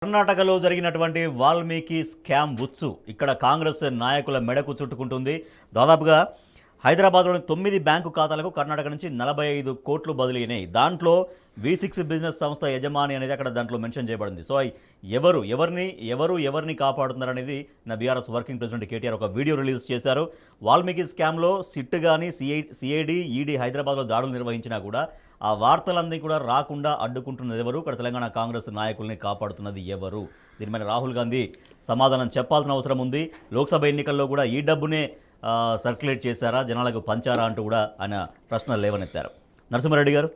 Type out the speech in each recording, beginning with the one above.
కర్ణాటకలో జరిగినటువంటి వాల్మీకి స్కామ్ ఉచ్చు ఇక్కడ కాంగ్రెస్ నాయకుల మెడకు చుట్టుకుంటుంది. దాదాపుగా హైదరాబాద్లోని 9 బ్యాంకు ఖాతాలకు కర్ణాటక నుంచి 45 కోట్లు బదిలీ అయినాయి. దాంట్లో V6 బిజినెస్ సంస్థ యజమాని అనేది అక్కడ దాంట్లో మెన్షన్ చేయబడింది. సో ఎవరిని కాపాడుతున్నారనేది నా బీఆర్ఎస్ వర్కింగ్ ప్రెసిడెంట్ కేటీఆర్ ఒక వీడియో రిలీజ్ చేశారు. వాల్మీకి స్కామ్లో సిట్ కానీ సిఐడి ఈడీ హైదరాబాద్లో దాడులు నిర్వహించినా కూడా ఆ వార్తలన్నీ కూడా రాకుండా అడ్డుకుంటున్నది ఎవరు, ఇక్కడ తెలంగాణ కాంగ్రెస్ నాయకుల్ని కాపాడుతున్నది ఎవరు? దీని మీద రాహుల్ గాంధీ సమాధానం చెప్పాల్సిన అవసరం ఉంది. లోక్సభ ఎన్నికల్లో కూడా ఈ డబ్బునే సర్క్యులేట్ చేశారా, జనాలకు పంచారా అంటూ కూడా ఆయన ప్రశ్నలు లేవనెత్తారు. నరసింహారెడ్డి గారు,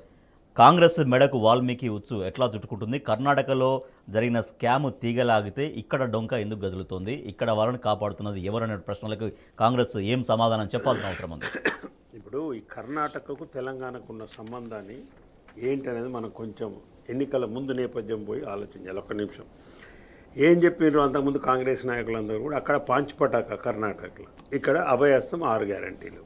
కాంగ్రెస్ మెడకు వాల్మీకి ఉచ్చు ఎట్లా చుట్టుకుంటుంది? కర్ణాటకలో జరిగిన స్కామ్ తీగలాగితే ఇక్కడ డొంక ఎందుకు గదులుతోంది? ఇక్కడ వాళ్ళని కాపాడుతున్నది ఎవరనే ప్రశ్నలకు కాంగ్రెస్ ఏం సమాధానం చెప్పాల్సిన అవసరం ఉంది? ఇప్పుడు ఈ కర్ణాటకకు తెలంగాణకు ఉన్న సంబంధాన్ని ఏంటనేది మనం కొంచెం ఎన్నికల ముందు నేపథ్యం పోయి ఆలోచించాలి. ఒక్క నిమిషం. ఏం చెప్పినారు అంతకుముందు కాంగ్రెస్ నాయకులందరూ కూడా అక్కడ పాంచిపటాక కర్ణాటకలో, ఇక్కడ అభయహస్తం 6 గ్యారంటీలు.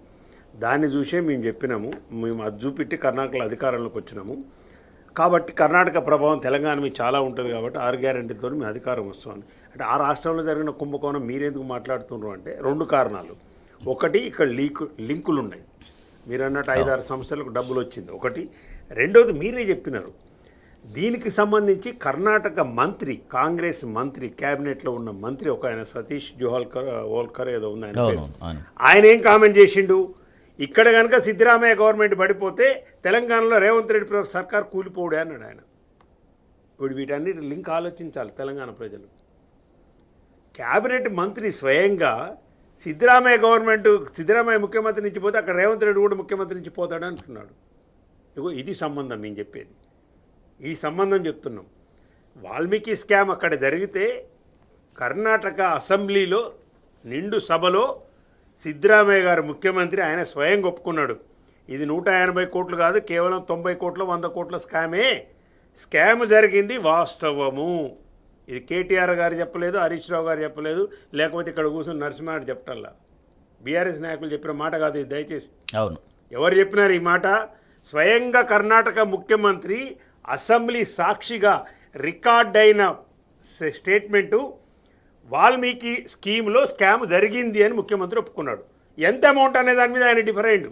దాన్ని చూసే మేము చెప్పినాము, మేము అది చూపెట్టి కర్ణాటకలో అధికారంలోకి వచ్చినాము. కాబట్టి కర్ణాటక ప్రభావం తెలంగాణ మీద చాలా ఉంటుంది కాబట్టి 6 గ్యారంటీలతో మేము అధికారం వస్తామని. అంటే ఆ రాష్ట్రంలో జరిగిన కుంభకోణం మీరెందుకు మాట్లాడుతున్నారు అంటే 2 కారణాలు. ఒకటి, ఇక్కడ లింకులు ఉన్నాయి. మీరు అన్నట్టు 5-6 సంస్థలకు డబ్బులు వచ్చింది ఒకటి. రెండోది మీరే చెప్పినారు, దీనికి సంబంధించి కర్ణాటక మంత్రి, కాంగ్రెస్ మంత్రి, క్యాబినెట్లో ఉన్న మంత్రి ఒక ఆయన సతీష్ ఓల్కర్ ఏదో ఉంది ఆయన ఏం కామెంట్ చేసిండు, ఇక్కడ కనుక సిద్ధరామయ్య గవర్నమెంట్ పడిపోతే తెలంగాణలో రేవంత్ రెడ్డి సర్కార్ కూలిపోడే అన్నాడు ఆయన. ఇప్పుడు వీటన్నిటి లింక్ ఆలోచించాలి తెలంగాణ ప్రజలు. క్యాబినెట్ మంత్రి స్వయంగా సిద్ధరామయ్య ముఖ్యమంత్రి నుంచి పోతే అక్కడ రేవంత్ రెడ్డి కూడా ముఖ్యమంత్రి నుంచి పోతాడు అంటున్నాడు. ఇగో ఇది సంబంధం మేము చెప్పేది, ఈ సంబంధం చెప్తున్నాం. వాల్మీకి స్కామ్ అక్కడ జరిగితే కర్ణాటక అసెంబ్లీలో నిండు సభలో సిద్ధరామయ్య గారు ముఖ్యమంత్రి ఆయన స్వయం ఒప్పుకున్నాడు, ఇది 180 కోట్లు కాదు, కేవలం 90 కోట్లు 100 కోట్ల స్కామ్ జరిగింది వాస్తవము. ఇది కేటీఆర్ గారు చెప్పలేదు, హరీష్ రావు గారు చెప్పలేదు, లేకపోతే ఇక్కడ కూర్చొని నరసింహారెడ్డి చెప్పటల్లా. బీఆర్ఎస్ నాయకులు చెప్పిన మాట కాదు ఇది, దయచేసి. అవును, ఎవరు చెప్పినారు ఈ మాట? స్వయంగా కర్ణాటక ముఖ్యమంత్రి అసెంబ్లీ సాక్షిగా రికార్డ్ అయిన స్టేట్మెంటు, వాల్మీకి స్కీమ్లో స్కామ్ జరిగింది అని ముఖ్యమంత్రి ఒప్పుకున్నాడు. ఎంత అమౌంట్ అనే దాని మీద ఆయన డిఫరెంట్,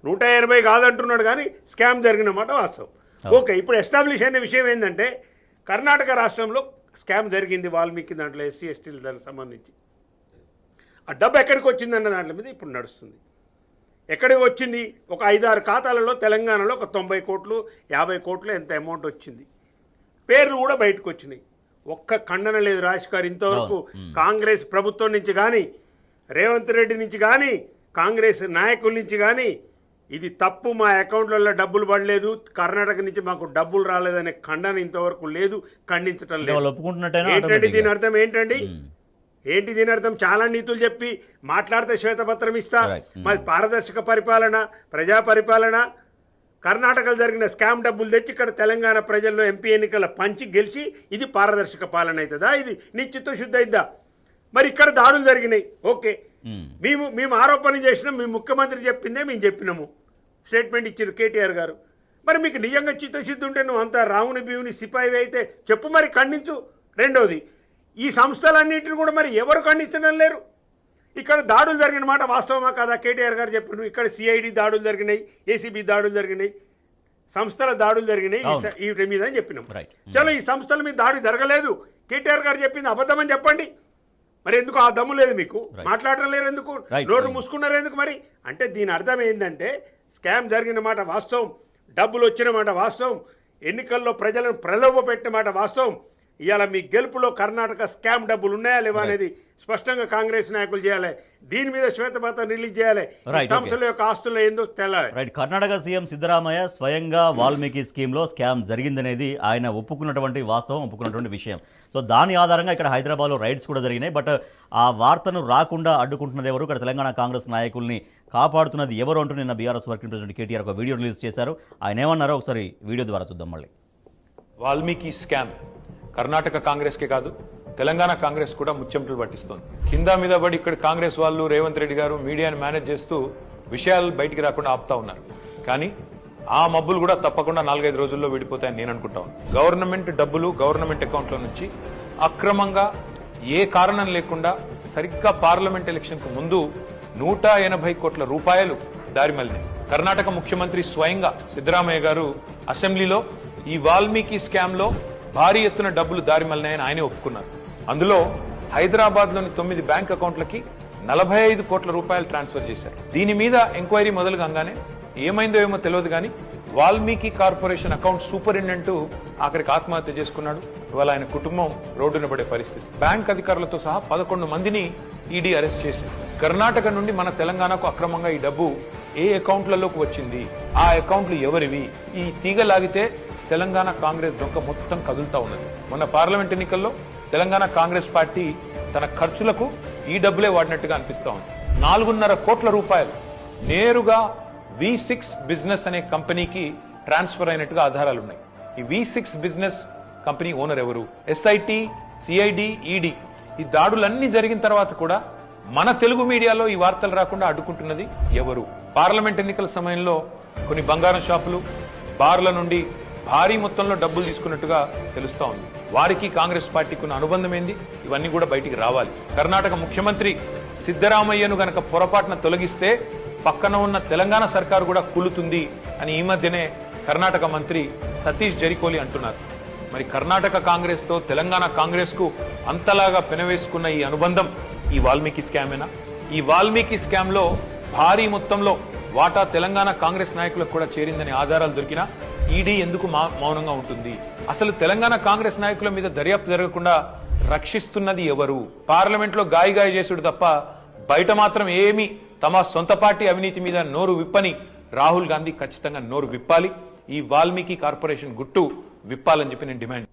180 కాదంటున్నాడు, కానీ స్కామ్ జరిగిన మాట వాస్తవం. ఓకే, ఇప్పుడు ఎస్టాబ్లిష్ అయిన విషయం ఏంటంటే కర్ణాటక రాష్ట్రంలో స్కామ్ జరిగింది వాల్మీకి దాంట్లో ఎస్సీ ఎస్టీలు దానికి సంబంధించి. ఆ డబ్బు ఎక్కడికి వచ్చిందన్న దాంట్లో మీద ఇప్పుడు నడుస్తుంది. ఎక్కడికి వచ్చింది? ఒక 5-6 ఖాతాలలో తెలంగాణలో ఒక 90 కోట్లు 50 కోట్లు ఎంత అమౌంట్ వచ్చింది. పేర్లు కూడా బయటకు వచ్చినాయి. ఒక్క ఖండన లేదు రాజేష్ గారు ఇంతవరకు. కాంగ్రెస్ ప్రభుత్వం నుంచి కానీ, రేవంత్ రెడ్డి నుంచి కానీ, కాంగ్రెస్ నాయకుల నుంచి కానీ ఇది తప్పు, మా అకౌంట్లలో డబ్బులు పడలేదు, కర్ణాటక నుంచి మాకు డబ్బులు రాలేదనే ఖండన ఇంతవరకు లేదు, ఖండించటం లేదు. ఏంటండి దీని అర్థం? ఏంటి దీని అర్థం? చాలా నీతులు చెప్పి మాట్లాడితే శ్వేతపత్రం ఇస్తా, మరి పారదర్శక పరిపాలన, ప్రజా పరిపాలన, కర్ణాటకలో జరిగిన స్కామ్ డబ్బులు తెచ్చి ఇక్కడ తెలంగాణ ప్రజల్లో ఎంపీ ఎన్నికల పంచి గెలిచి ఇది పారదర్శక పాలన అవుతుందా? ఇది నిశ్చిత శుద్ధ అయిద్దా? మరి ఇక్కడ దాడులు జరిగినాయి. ఓకే, మేము ఆరోపణ చేసినాం, మీ ముఖ్యమంత్రి చెప్పిందే మేము చెప్పినాము, స్టేట్మెంట్ ఇచ్చారు కేటీఆర్ గారు. మరి మీకు నిజంగా చిత్తశుద్ధి ఉంటే నువ్వు అంతా రావుని బీవుని సిపాయి అయితే చెప్పు, మరి ఖండించు. రెండవది, ఈ సంస్థలన్నింటిని కూడా మరి ఎవరు ఖండించడం లేరు. ఇక్కడ దాడులు జరిగిన మాట వాస్తవమా కాదా? కేటీఆర్ గారు చెప్పినారు, ఇక్కడ సిఐడి దాడులు జరిగినాయి, ఏసీబీ దాడులు జరిగినాయి, సంస్థల దాడులు జరిగినాయి వీటి మీద అని చెప్పినాం. చలో, ఈ సంస్థల మీద దాడి జరగలేదు, కేటీఆర్ గారు చెప్పింది అబద్ధమని చెప్పండి. మరి ఎందుకు ఆ దమ్ము లేదు మీకు? మాట్లాడటం లేరు ఎందుకు? నోరు మూసుకున్నారు ఎందుకు? మరి అంటే దీని అర్థం ఏంటంటే స్కామ్ జరిగిన మాట వాస్తవం, డబ్బులు వచ్చిన మాట వాస్తవం, ఎన్నికల్లో ప్రజలను ప్రలోభ పెట్టిన మాట వాస్తవం. ఇవాళ మీ గెలుపులో కర్ణాటక స్కామ్ డబ్బులు ఉన్నాయా లేవా అనేది స్పష్టంగా కాంగ్రెస్ నాయకులు చేయాలి. దీని మీద శ్వేతపత్రం రిలీజ్ చేయాలి, సంస్థల యొక్క ఆస్తులు ఏందో తెలాలి. రైట్. కర్ణాటక సీఎం సిద్ధరామయ్య స్వయంగా వాల్మీకి స్కీమ్లో స్కామ్ జరిగిందనేది ఆయన ఒప్పుకున్నటువంటి వాస్తవం, ఒప్పుకున్నటువంటి విషయం. సో దాని ఆధారంగా ఇక్కడ హైదరాబాద్లో రైడ్స్ కూడా జరిగినాయి. బట్ ఆ వార్తను రాకుండా అడ్డుకుంటున్నది ఎవరు, ఇక్కడ తెలంగాణ కాంగ్రెస్ నాయకుల్ని కాపాడుతున్నది ఎవరు అంటూ నిన్న బీఆర్ఎస్ వర్కింగ్ ప్రెసిడెంట్ కేటీఆర్ ఒక వీడియో రిలీజ్ చేశారు. ఆయన ఏమన్నారో ఒకసారి వీడియో ద్వారా చూద్దాం. మళ్ళీ వాల్మీకి స్కామ్ కర్ణాటక కాంగ్రెస్కే కాదు, తెలంగాణ కాంగ్రెస్ కూడా ముచ్చెమటలు పట్టిస్తోంది. కింద మీద పడి ఇక్కడ కాంగ్రెస్ వాళ్ళు, రేవంత్ రెడ్డి గారు మీడియాని మేనేజ్ చేస్తూ విషయాలు బయటికి రాకుండా ఆపుతా ఉన్నారు. కానీ ఆ మబ్బులు కూడా తప్పకుండా 4-5 రోజుల్లో విడిపోతాయని నేను అనుకుంటాను. గవర్నమెంట్ డబ్బులు గవర్నమెంట్ అకౌంట్లో నుంచి అక్రమంగా ఏ కారణం లేకుండా సరిగ్గా పార్లమెంట్ ఎలక్షన్ కు ముందు 180 కోట్ల రూపాయలు దారిమల్లినాయి. కర్ణాటక ముఖ్యమంత్రి స్వయంగా సిద్ధరామయ్య గారు అసెంబ్లీలో ఈ వాల్మీకి స్కామ్ లో భారీ ఎత్తున డబ్బులు దారిమల్లినాయని ఆయనే ఒప్పుకున్నారు. అందులో హైదరాబాద్ లోని 9 బ్యాంక్ అకౌంట్లకి 45 కోట్ల రూపాయలు ట్రాన్స్ఫర్ చేశారు. దీని మీద ఎంక్వైరీ మొదలు కాగానే ఏమైందో ఏమో తెలియదు కానీ వాల్మీకి కార్పొరేషన్ అకౌంట్ సూపరింటెండెంట్ ఆఖరికి ఆత్మహత్య చేసుకున్నాడు. ఇవాళ ఆయన కుటుంబం రోడ్డున పడే పరిస్థితి. బ్యాంక్ అధికారులతో సహా 11 మందిని ఈడీ అరెస్ట్ చేసింది. కర్ణాటక నుండి మన తెలంగాణకు అక్రమంగా ఈ డబ్బు ఏ అకౌంట్లలోకి వచ్చింది, ఆ అకౌంట్లు ఎవరివి, ఈ తీగ లాగితే తెలంగాణ కాంగ్రెస్ డొంక మొత్తం కదులుతా ఉన్నది. మొన్న పార్లమెంట్ ఎన్నికల్లో తెలంగాణ కాంగ్రెస్ పార్టీ తన ఖర్చులకు ఈ డబ్బులే వాడినట్టుగా అనిపిస్తా ఉంది. 4.5 కోట్ల రూపాయలు నేరుగా V6 బిజినెస్ అనే కంపెనీకి ట్రాన్స్ఫర్ అయినట్టుగా ఆధారాలు ఉన్నాయి. ఈ V6 బిజినెస్ కంపెనీ ఓనర్ ఎవరు? SIT, CID, ED ఈ దాడులన్నీ జరిగిన తర్వాత కూడా మన తెలుగు మీడియాలో ఈ వార్తలు రాకుండా అడ్డుకుంటున్నది ఎవరు? పార్లమెంట్ ఎన్నికల సమయంలో కొన్ని బంగారం షాపులు, బార్ల నుండి భారీ మొత్తంలో డబ్బులు తీసుకున్నట్టుగా తెలుస్తా ఉంది. వారికి కాంగ్రెస్ పార్టీకి ఉన్న అనుబంధం ఏంది? ఇవన్నీ కూడా బయటికి రావాలి. కర్ణాటక ముఖ్యమంత్రి సిద్ధరామయ్యను గనక పొరపాటున తొలగిస్తే పక్కన ఉన్న తెలంగాణ సర్కారు కూడా కూలుతుంది అని ఈ మధ్యనే కర్ణాటక మంత్రి సతీష్ జరికోలి అంటున్నారు. మరి కర్ణాటక కాంగ్రెస్ తో తెలంగాణ కాంగ్రెస్ కు అంతలాగా పెనవేసుకున్న ఈ అనుబంధం ఈ వాల్మీకి స్కామేనా? ఈ వాల్మీకి స్కామ్ లో భారీ మొత్తంలో వాటా తెలంగాణ కాంగ్రెస్ నాయకులకు కూడా చేరిందని ఆధారాలు దొరికినా ఈడీ ఎందుకు మౌనంగా ఉంటుంది? అసలు తెలంగాణ కాంగ్రెస్ నాయకుల మీద దర్యాప్తు జరగకుండా రక్షిస్తున్నది ఎవరు? పార్లమెంట్ లో గాయ చేసుడు తప్ప బయట మాత్రం ఏమీ తమ సొంత పార్టీ అవినీతి మీద నోరు విప్పని రాహుల్ గాంధీ ఖచ్చితంగా నోరు విప్పాలి. ఈ వాల్మీకి కార్పొరేషన్ గుట్టు విప్పాలని చెప్పి నేను డిమాండ్.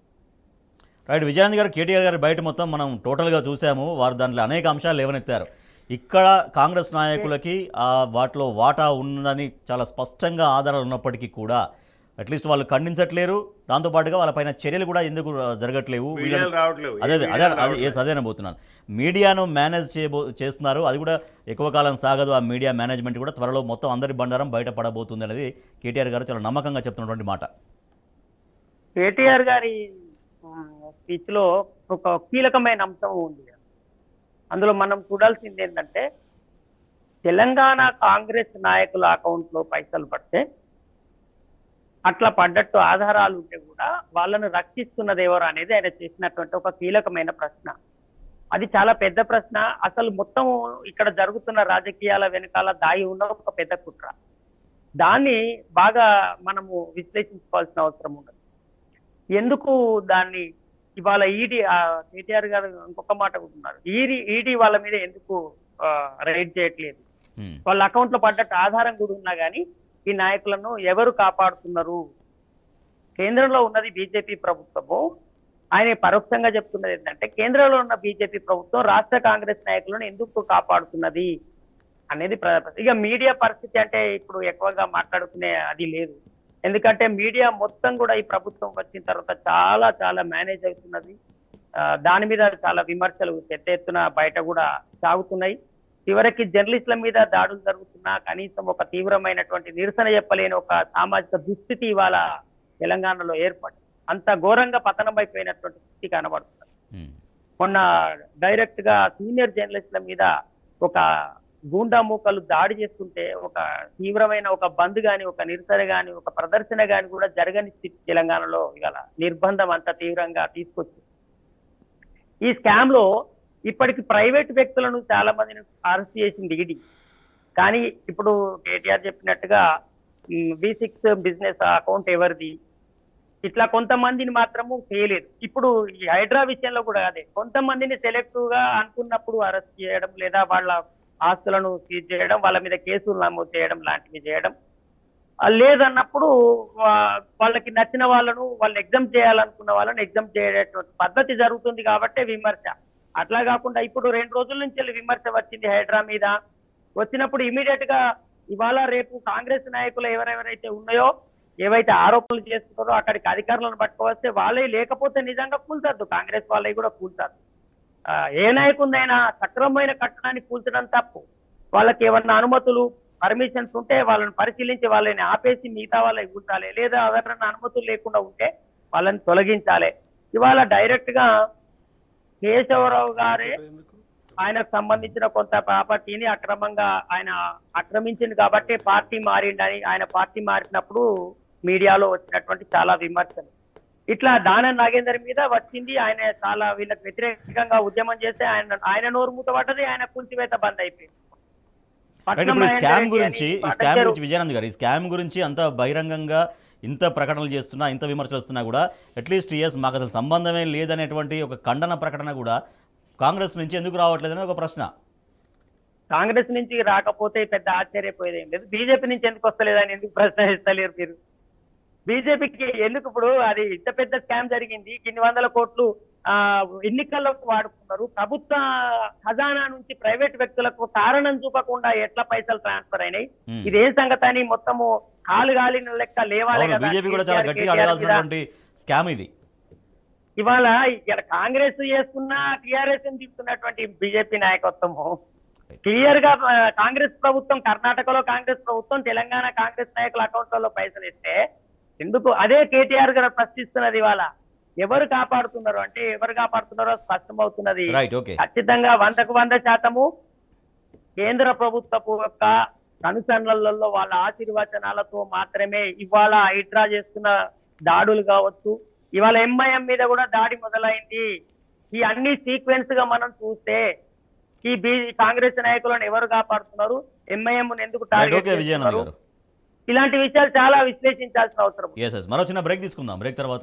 రైట్, విజయానంద్ గారు, కేటీఆర్ గారి బయట మొత్తం మనం టోటల్గా చూసాము. వారు దాంట్లో అనేక అంశాలు లేవనెత్తారు. ఇక్కడ కాంగ్రెస్ నాయకులకి వాటిలో వాటా ఉందని చాలా స్పష్టంగా ఆధారాలు ఉన్నప్పటికీ కూడా అట్లీస్ట్ వాళ్ళు ఖండించట్లేరు. దాంతోపాటుగా వాళ్ళపైన చర్యలు కూడా ఎందుకు జరగట్లేవు? అదేనబోతున్నాను. మీడియాను మేనేజ్ చేస్తున్నారు. అది కూడా ఎక్కువ కాలం సాగదు. ఆ మీడియా మేనేజ్మెంట్ కూడా త్వరలో మొత్తం అందరి బండారం బయటపడబోతుంది అనేది కేటీఆర్ గారు చాలా నమ్మకంగా చెప్తున్నటువంటి మాట. కేటీఆర్ గారి స్పీచ్ లో ఒక కీలకమైన అంశం ఉంది. అందులో మనం చూడాల్సింది ఏంటంటే, తెలంగాణ కాంగ్రెస్ నాయకుల అకౌంట్ లో పైసలు పడితే అట్లా పడ్డట్టు ఆధారాలు ఉంటే కూడా వాళ్ళను రక్షిస్తున్నది ఎవరు అనేది ఆయన చేసినటువంటి ఒక కీలకమైన ప్రశ్న. అది చాలా పెద్ద ప్రశ్న. అసలు మొత్తం ఇక్కడ జరుగుతున్న రాజకీయాల వెనకాల దాగి ఉన్న ఒక పెద్ద కుట్ర. దాన్ని బాగా మనము విశ్లేషించుకోవాల్సిన అవసరం ఉండదు. ఎందుకు దాన్ని ఇవాళ ఈడీ, కేటీఆర్ గారు ఇంకొక మాట ఉంటున్నారు, ఈడీ వాళ్ళ మీద ఎందుకు రైడ్ చేయట్లేదు? వాళ్ళ అకౌంట్ లో పడ్డట్టు ఆధారం కూడా ఉన్నా కానీ ఈ నాయకులను ఎవరు కాపాడుతున్నారు? కేంద్రంలో ఉన్నది బీజేపీ ప్రభుత్వము. ఆయన పరోక్షంగా చెప్తున్నది ఏంటంటే, కేంద్రంలో ఉన్న బీజేపీ ప్రభుత్వం రాష్ట్ర కాంగ్రెస్ నాయకులను ఎందుకు కాపాడుతున్నది అనేది. ఇక మీడియా పరిస్థితి అంటే ఇప్పుడు ఎక్కువగా మాట్లాడుకునే అది లేదు. ఎందుకంటే మీడియా మొత్తం కూడా ఈ ప్రభుత్వం వచ్చిన తర్వాత చాలా చాలా మేనేజ్ అవుతున్నది. దాని మీద చాలా విమర్శలు పెద్ద ఎత్తున బయట కూడా సాగుతున్నాయి. చివరికి జర్నలిస్టుల మీద దాడులు జరుగుతున్నా కనీసం ఒక తీవ్రమైనటువంటి నిరసన చెప్పలేని ఒక సామాజిక దుస్థితి ఇవాళ తెలంగాణలో ఏర్పడి అంత ఘోరంగా పతనం అయిపోయినటువంటి స్థితి కనబడుతుంది. మొన్న డైరెక్ట్ గా సీనియర్ జర్నలిస్టుల మీద ఒక గూండా మూకలు దాడి చేస్తుంటే ఒక తీవ్రమైన ఒక బంద్ గాని, ఒక నిరసన గాని, ఒక ప్రదర్శన గాని కూడా జరగని స్థితి తెలంగాణలో ఇవాళ నిర్బంధం అంత తీవ్రంగా తీసుకొచ్చింది. ఈ స్కామ్ లో ఇప్పటికి ప్రైవేట్ వ్యక్తులను చాలా మందిని అరెస్ట్ చేసింది ఈడీ. కానీ ఇప్పుడు కేటీఆర్ చెప్పినట్టుగా V6 బిజినెస్ అకౌంట్ ఎవరిది, ఇట్లా కొంతమందిని మాత్రము చేయలేదు. ఇప్పుడు ఈ హైడ్రా విషయంలో కూడా అదే, కొంతమందిని సెలెక్టివ్ గా అనుకున్నప్పుడు అరెస్ట్ చేయడం, లేదా వాళ్ళ ఆస్తులను సీజ్ చేయడం, వాళ్ళ మీద కేసులు నమోదు చేయడం లాంటివి చేయడం. లేదన్నప్పుడు వాళ్ళకి నచ్చిన వాళ్ళను, వాళ్ళు ఎగ్జామ్ చేయాలనుకున్న వాళ్ళని ఎగ్జామ్ చేయటువంటి పద్ధతి జరుగుతుంది కాబట్టి విమర్శ. అట్లా కాకుండా ఇప్పుడు 2 రోజుల నుంచి విమర్శ వచ్చింది హైడ్రా మీద. వచ్చినప్పుడు ఇమీడియట్ గా ఇవాళ రేపు కాంగ్రెస్ నాయకులు ఎవరెవరైతే ఉన్నాయో, ఏవైతే ఆరోపణలు చేస్తున్నారో అక్కడికి అధికారులను పట్టుకోవస్తే వాళ్ళే, లేకపోతే నిజంగా కూల్చద్దు, కాంగ్రెస్ వాళ్ళవి కూడా కూల్చారు. ఏ నాయకుడినైనా సక్రమమైన కట్టడాన్ని కూల్చడం తప్పు. వాళ్ళకి ఏమన్నా అనుమతులు, పర్మిషన్స్ ఉంటే వాళ్ళని పరిశీలించి వాళ్ళని ఆపేసి మిగతా వాళ్ళకి కూల్చాలి. లేదా ఎవరైనా అనుమతులు లేకుండా ఉంటే వాళ్ళని తొలగించాలి. ఇవాళ డైరెక్ట్ గా కేశవరావు గారే ఆయనకు సంబంధించిన కొంత ప్రాపర్టీని అక్రమంగా ఆయన ఆక్రమించింది కాబట్టి పార్టీ మారిండని, ఆయన పార్టీ మారినప్పుడు మీడియాలో వచ్చినటువంటి చాలా విమర్శలు. ఇట్లా దాన నాగేందర్ మీద వచ్చింది. ఆయన చాలా వీళ్ళకి వ్యతిరేకంగా ఉద్యమం చేస్తే ఆయన నోరు మూతపడ్డది, ఆయన కూల్చివేత బంద్ అయిపోయింది. ఇప్పుడు ఈ స్కామ్ గురించి విజయానంద్ గారు, ఈ స్కామ్ గురించి అంత బహిరంగంగా ఇంత ప్రకటనలు చేస్తున్నా, ఇంత విమర్శలు వస్తున్నా కూడా అట్లీస్ట్ మాకు అసలు సంబంధమే లేదనేటువంటి ఒక ఖండన ప్రకటన కూడా కాంగ్రెస్ నుంచి ఎందుకు రావట్లేదని ఒక ప్రశ్న. కాంగ్రెస్ నుంచి రాకపోతే పెద్ద ఆశ్చర్యపోయేది ఏం లేదు. బీజేపీ నుంచి ఎందుకు వస్తలేదని ఎందుకు ప్రశ్నిస్తలేరు మీరు? బీజేపీకి ఎందుకు? ఇప్పుడు అది ఇంత పెద్ద స్కామ్ జరిగింది, ఇన్ని వందల కోట్లు ఎన్నికల్లో వాడుకున్నారు. ప్రభుత్వ ఖజానా నుంచి ప్రైవేట్ వ్యక్తులకు కారణం చూపకుండా ఎట్లా పైసలు ట్రాన్స్ఫర్ అయినాయి, ఇదేం సంగతి అని మొత్తము కాలిన లెక్క లేవాలి కదా. బీజేపీ కూడా చాలా గట్టిగా అడగాల్సినటువంటి స్కామ్ ఇది. ఇవాళ ఇక్కడ కాంగ్రెస్ చేస్తున్న టిఆర్ఎస్ తీసుకున్నటువంటి బీజేపీ నాయకత్వము క్లియర్ గా కాంగ్రెస్ ప్రభుత్వం, కర్ణాటకలో కాంగ్రెస్ ప్రభుత్వం, తెలంగాణ కాంగ్రెస్ నాయకుల అకౌంట్లలో పైసలు ఇస్తే ఎందుకు అదే కేటీఆర్ గారు ప్రశ్నిస్తున్నది. ఇవాళ ఎవరు కాపాడుతున్నారు అంటే ఎవరు కాపాడుతున్నారో స్పష్టమవుతున్నది. ఖచ్చితంగా 100% కేంద్ర ప్రభుత్వపు యొక్క కనుసన్నలలో వాళ్ళ ఆశీర్వచనాలతో మాత్రమే ఇవాళ హైడ్రా చేస్తున్న దాడులు కావచ్చు, ఇవాళ ఎంఐఎం మీద కూడా దాడి మొదలైంది. ఈ అన్ని సీక్వెన్స్ గా మనం చూస్తే ఈ కాంగ్రెస్ నాయకులను ఎవరు కాపాడుతున్నారు, ఎంఐఎం ఎందుకు టార్గెట్ చేస్తున్నారు, ఇలాంటి విషయాలు చాలా విశ్లేషించాల్సిన అవసరం. మరో చిన్న బ్రేక్ తీసుకుందాం. బ్రేక్ తర్వాత